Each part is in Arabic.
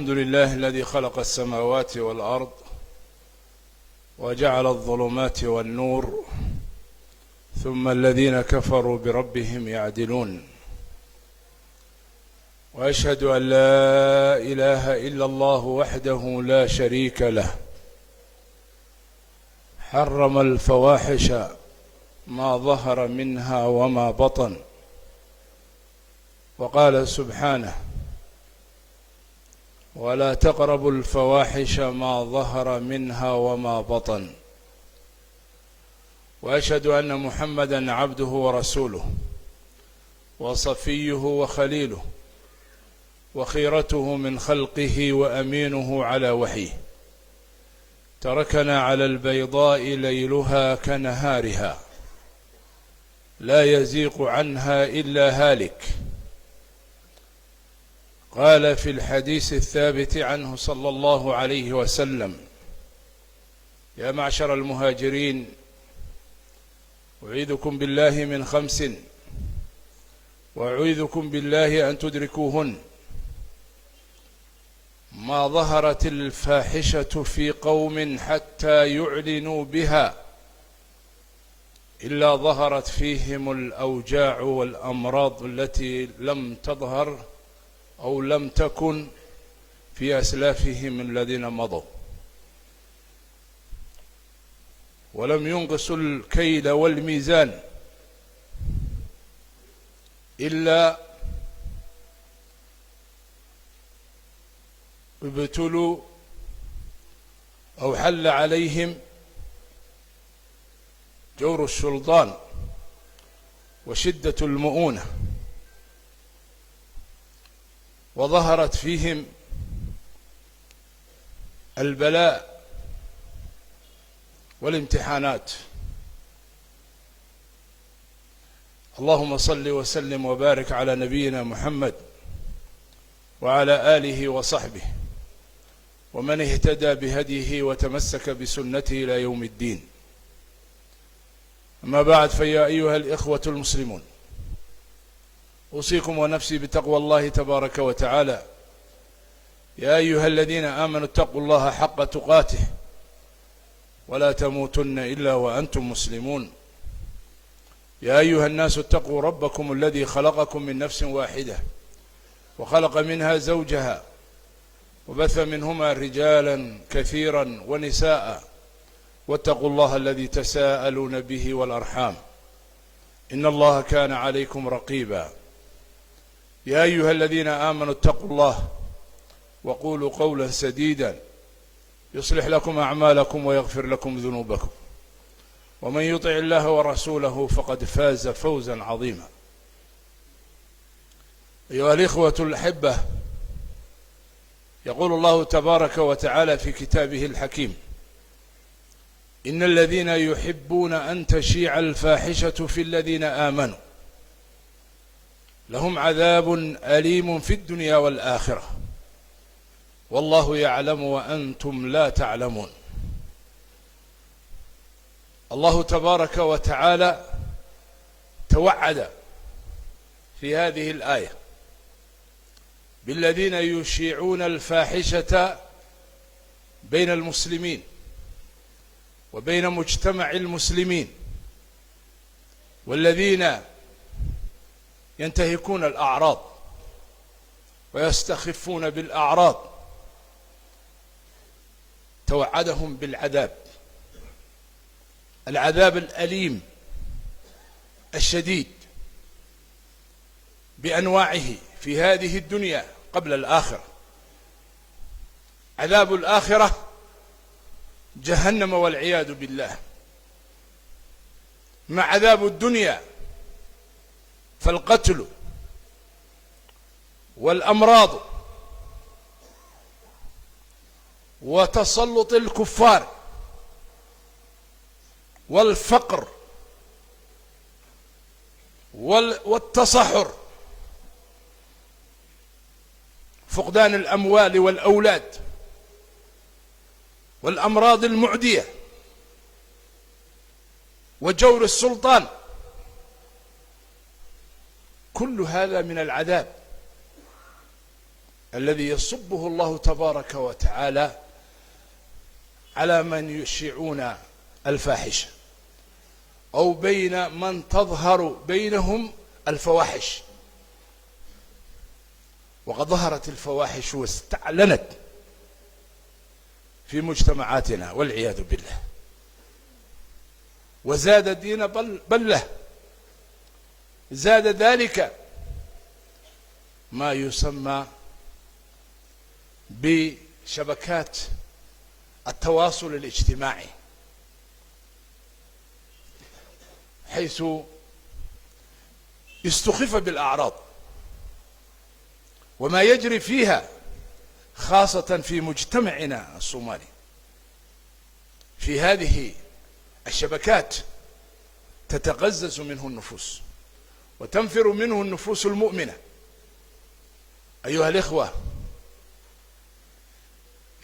الحمد لله الذي خلق السماوات والأرض وجعل الظلمات والنور ثم الذين كفروا بربهم يعدلون. وأشهد أن لا إله إلا الله وحده لا شريك له، حرم الفواحش ما ظهر منها وما بطن، وقال سبحانه: ولا تقربوا الفواحش ما ظهر منها وما بطن. وأشهد أن محمدًا عبده ورسوله وصفيه وخليله وخيرته من خلقه وأمينه على وحيه، تركنا على البيضاء ليلها كنهارها لا يزيغ عنها إلا هالك. قال في الحديث الثابت عنه صلى الله عليه وسلم: يا معشر المهاجرين، أعيذكم بالله من 5، وأعوذكم بالله أن تدركوهن: ما ظهرت الفاحشة في قوم حتى يعلنوا بها إلا ظهرت فيهم الأوجاع والأمراض التي لم تظهر أو لم تكن في أسلافهم الذين مضوا، ولم ينقصوا الكيل والميزان إلا ابتلوا أو حل عليهم جور السلطان وشدة المؤونة، وظهرت فيهم البلاء والامتحانات. اللهم صل وسلم وبارك على نبينا محمد وعلى آله وصحبه ومن اهتدى بهديه وتمسك بسنته إلى يوم الدين. أما بعد، فيا أيها الإخوة المسلمون، أوصيكم ونفسي بتقوى الله تبارك وتعالى. يا أيها الذين آمنوا اتقوا الله حق تقاته ولا تموتن إلا وأنتم مسلمون. يا أيها الناس اتقوا ربكم الذي خلقكم من نفس واحدة وخلق منها زوجها وبث منهما رجالا كثيرا ونساء، واتقوا الله الذي تساءلون به والأرحام، إن الله كان عليكم رقيبا. يا أيها الذين آمنوا اتقوا الله وقولوا قولا سديدا يصلح لكم أعمالكم ويغفر لكم ذنوبكم، ومن يطع الله ورسوله فقد فاز فوزا عظيما. أيها الإخوة الأحبة، يقول الله تبارك وتعالى في كتابه الحكيم: إن الذين يحبون أن تشيع الفاحشة في الذين آمنوا لهم عذاب أليم في الدنيا والآخرة والله يعلم وأنتم لا تعلمون. الله تبارك وتعالى توعد في هذه الآية بالذين يشيعون الفاحشة بين المسلمين وبين مجتمع المسلمين، والذين ينتهكون الأعراض ويستخفون بالأعراض. توعدهم بالعذاب، العذاب الأليم الشديد بأنواعه في هذه الدنيا قبل الآخرة. عذاب الآخرة جهنم والعياذ بالله، مع عذاب الدنيا فالقتل والأمراض وتسلط الكفار والفقر والتصحر، فقدان الأموال والأولاد والأمراض المعدية وجور السلطان، كل هذا من العذاب الذي يصبه الله تبارك وتعالى على من يشيعون الفاحشة أو بين من تظهر بينهم الفواحش. وقد ظهرت الفواحش واستعلنت في مجتمعاتنا والعياذ بالله، وزاد الدين بله. زاد ذلك ما يسمى بشبكات التواصل الاجتماعي، حيث استخف بالأعراض وما يجري فيها، خاصة في مجتمعنا الصومالي. في هذه الشبكات تتغزز منه النفوس وتنفر منه النفوس المؤمنة. أيها الإخوة،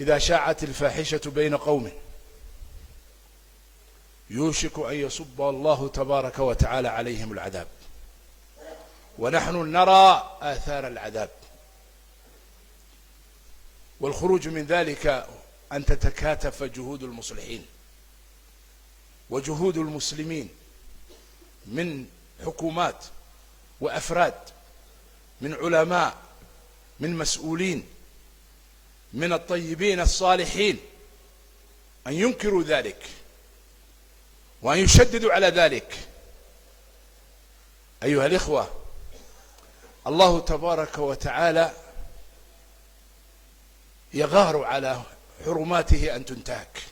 إذا شاعت الفاحشة بين قوم يوشك أن يصب الله تبارك وتعالى عليهم العذاب، ونحن نرى آثار العذاب. والخروج من ذلك أن تتكاتف جهود المصلحين وجهود المسلمين من حكومات وأفراد، من علماء، من مسؤولين، من الطيبين الصالحين، أن ينكروا ذلك وأن يشددوا على ذلك. أيها الإخوة، الله تبارك وتعالى يغار على حرماته أن تنتهك،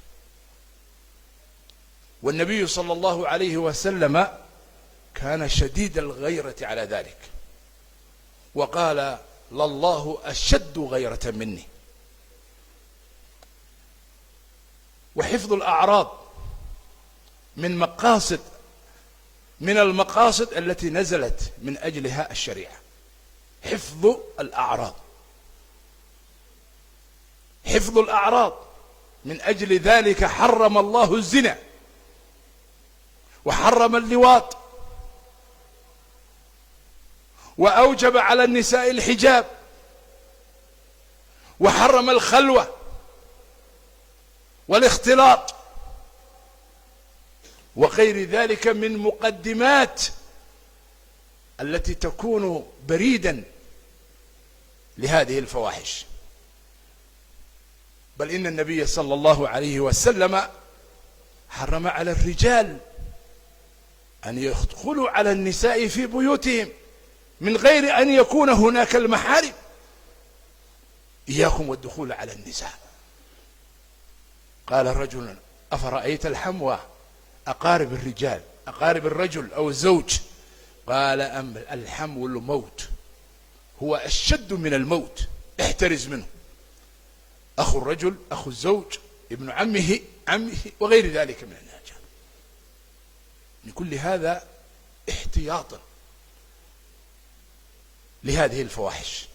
والنبي صلى الله عليه وسلم كان شديد الغيرة على ذلك، وقال: لله أشد غيرة مني. وحفظ الأعراض من المقاصد التي نزلت من أجلها الشريعة. حفظ الأعراض، حفظ الأعراض. من أجل ذلك حرم الله الزنا، وحرم اللواط، وأوجب على النساء الحجاب، وحرم الخلوة والاختلاط وغير ذلك من مقدمات التي تكون بريدا لهذه الفواحش. بل إن النبي صلى الله عليه وسلم حرم على الرجال أن يدخلوا على النساء في بيوتهم من غير أن يكون هناك المحارم. إياكم والدخول على النساء. قال الرجل: أفرأيت الحموى، أقارب الرجال، أقارب الرجل أو الزوج؟ قال: الحمو الموت، هو أشد من الموت، احترز منه. أخو الرجل، أخو الزوج، ابن عمه، وغير ذلك من الناجات. لكل هذا احتياطا لهذه الفواحش.